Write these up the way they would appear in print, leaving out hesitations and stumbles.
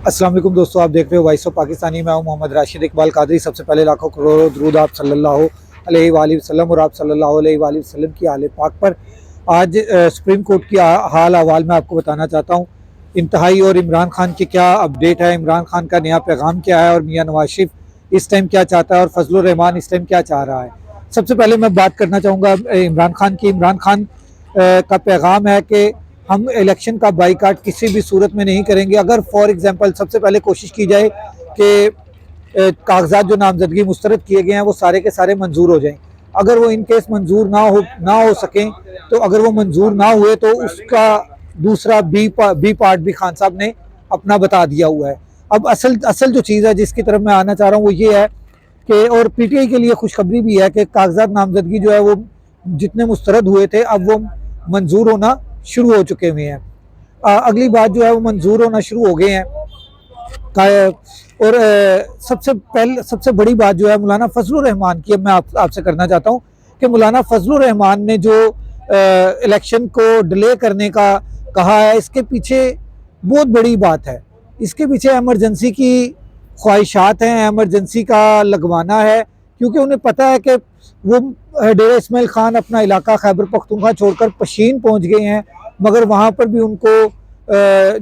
अस्सलाम वालेकुम दोस्तों, आप देख रहे हो वॉइस ऑफ पाकिस्तानी। मैं हूं मोहम्मद राशिद इकबाल कादरी। सबसे पहले लाखों करोड़ों दरूद आप सल्लल्लाहु अलैहि वसल्लम और आप सल्लल्लाहु अलैहि वसल्लम की आले पाक पर। आज सुप्रीम कोर्ट की हाल अहवाल मैं आपको बताना चाहता हूं इंतहाई, और इमरान खान की क्या अपडेट है, इमरान खान का नया पैगाम क्या है, और मियां नवाज शरीफ इस टाइम क्या चाहता है, और फजलुर रहमान इस टाइम क्या चाह रहा है। सबसे पहले मैं बात करना चाहूँगा इमरान खान की। इमरान खान का पैगाम है कि हम इलेक्शन का बाईकाट किसी भी सूरत में नहीं करेंगे। अगर फॉर एग्जांपल सबसे पहले कोशिश की जाए कि कागजात जो नामजदगी मुस्तरद किए गए हैं वो सारे के सारे मंजूर हो जाएं। अगर वो इन केस मंजूर ना हो सकें, तो अगर वो मंजूर ना हुए तो उसका दूसरा बी पार्ट भी खान साहब ने अपना बता दिया हुआ है। अब असल जो चीज़ है जिसकी तरफ मैं आना चाह रहा हूँ वो ये है कि, और पीटीआई के लिए खुशखबरी भी है कि कागजात नामजदगी जो है वो जितने मुस्तरद हुए थे अब वो मंजूर होना शुरू हो चुके हुए हैं। अगली बात जो है वो मंजूर होना शुरू हो गए हैं। और सबसे बड़ी बात जो है मौलाना फजलुर रहमान की, अब मैं आपसे करना चाहता हूँ कि मौलाना फजलुर रहमान ने जो इलेक्शन को डिले करने का कहा है, इसके पीछे बहुत बड़ी बात है। इसके पीछे एमरजेंसी की ख्वाहिशात हैं, एमरजेंसी का लगवाना है, क्योंकि उन्हें पता है कि वो डेरा इस्माइल खान अपना इलाका खैबर पख्तूनख्वा छोड़कर पशीन पहुंच गए हैं, मगर वहाँ पर भी उनको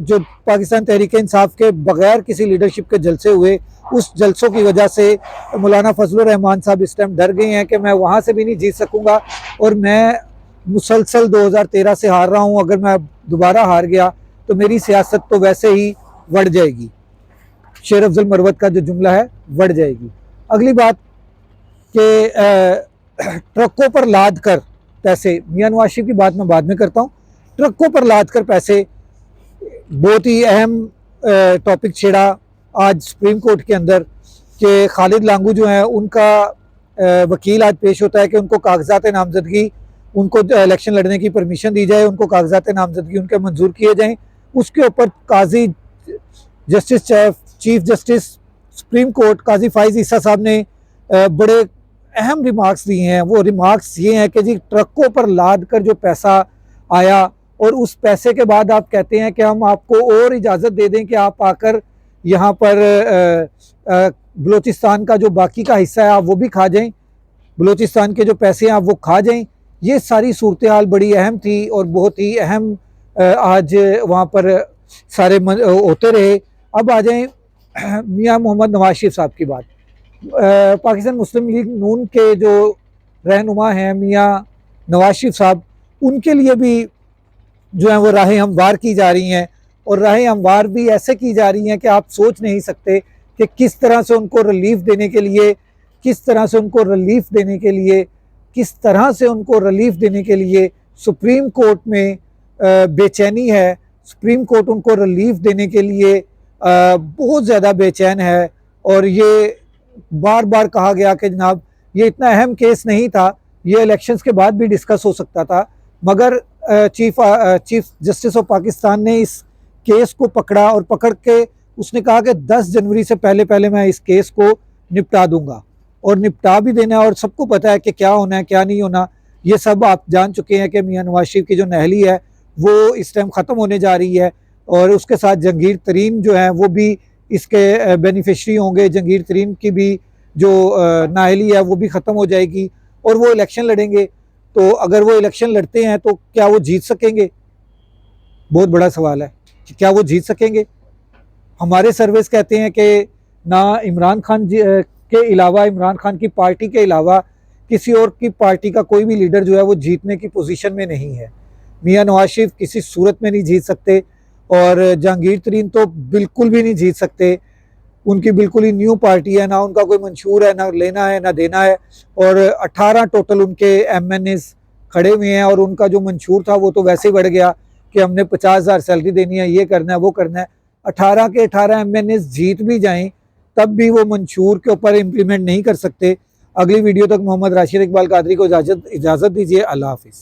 जो पाकिस्तान तहरीक इंसाफ के बगैर किसी लीडरशिप के जलसे हुए, उस जलसों की वजह से मौलाना फजलुर रहमान साहब इस टाइम डर गए हैं कि मैं वहाँ से भी नहीं जीत सकूँगा, और मैं मुसलसल 2013 से हार रहा हूँ। अगर मैं दोबारा हार गया तो मेरी सियासत तो वैसे ही बढ़ जाएगी। शेर अफजल मरवत का जो जुमला है, बढ़ जाएगी। अगली बात कि ट्रकों पर लाद कर पैसे, मियां नवाज शरीफ की बात मैं बाद में करता हूँ। ट्रकों पर लाद कर पैसे, बहुत ही अहम टॉपिक छेड़ा आज सुप्रीम कोर्ट के अंदर कि खालिद लांगू जो है उनका वकील आज पेश होता है कि उनको कागजात नामजदगी, उनको इलेक्शन लड़ने की परमिशन दी जाए, उनको कागजात नामजदगी उनके मंजूर किए जाएं। उसके ऊपर Qazi justice chief justice supreme court Qazi Faez Isa साहब ने बड़े अहम रिमार्क्स दिए हैं। वो रिमार्क्स ये हैं कि जी ट्रकों पर लाद कर जो पैसा आया, और उस पैसे के बाद आप कहते हैं कि हम आपको और इजाज़त दे दें कि आप आकर यहाँ पर बलूचिस्तान का जो बाकी का हिस्सा है आप वो भी खा जाएं, बलूचिस्तान के जो पैसे हैं आप वो खा जाएं। ये सारी सूरत हाल बड़ी अहम थी और बहुत ही अहम आज वहाँ पर सारे होते रहे। अब आ जाएँ मियाँ मोहम्मद नवाज शरीफ साहब की बात। पाकिस्तान मुस्लिम लीग नून के जो रहनुमा हैं मियाँ नवाज शरीफ साहब, उनके लिए भी जो है वो राहें हमवार की जा रही हैं, और राहें हमवार भी ऐसे की जा रही हैं कि आप सोच नहीं सकते कि किस तरह से उनको रिलीफ देने के लिए सुप्रीम कोर्ट में बेचैनी है। सुप्रीम कोर्ट उनको रिलीफ देने के लिए बहुत ज़्यादा बेचैन है, और ये बार बार कहा गया कि जनाब ये इतना अहम केस नहीं था, ये इलेक्शंस के बाद भी डिस्कस हो सकता था, मगर चीफ जस्टिस ऑफ पाकिस्तान ने इस केस को पकड़ा, और पकड़ के उसने कहा कि 10 जनवरी से पहले मैं इस केस को निपटा दूंगा, और निपटा भी देना है। और सबको पता है कि क्या होना है क्या नहीं होना। ये सब आप जान चुके हैं कि मियां नवाज शरीफ की जो नहली है वो इस टाइम ख़त्म होने जा रही है, और उसके साथ जहांगीर तरीन जो है वो भी इसके बेनिफिशरी होंगे। जहांगीर तरीन की भी जो नाअहली है वो भी ख़त्म हो जाएगी, और वो इलेक्शन लड़ेंगे। तो अगर वो इलेक्शन लड़ते हैं तो क्या वो जीत सकेंगे? बहुत बड़ा सवाल है कि क्या वो जीत सकेंगे। हमारे सर्वेस कहते हैं कि ना इमरान खान के अलावा, इमरान खान की पार्टी के अलावा किसी और की पार्टी का कोई भी लीडर जो है वो जीतने की पोजीशन में नहीं है। मियां नवाज शरीफ किसी सूरत में नहीं जीत सकते, और जहांगीर तरीन तो बिल्कुल भी नहीं जीत सकते। उनकी बिल्कुल ही न्यू पार्टी है, ना उनका कोई मंशूर है, ना लेना है ना देना है। और 18 टोटल उनके MNAs खड़े हुए हैं, और उनका जो मंशूर था वो तो वैसे ही बढ़ गया कि हमने 50,000 सैलरी देनी है, ये करना है वो करना है। 18 के 18 MNAs जीत भी जाएं तब भी वो मंशूर के ऊपर इम्प्लीमेंट नहीं कर सकते। अगली वीडियो तक मोहम्मद राशिद इकबाल कादरी को इजाज़त दीजिए। अल्लाह हाफिज़।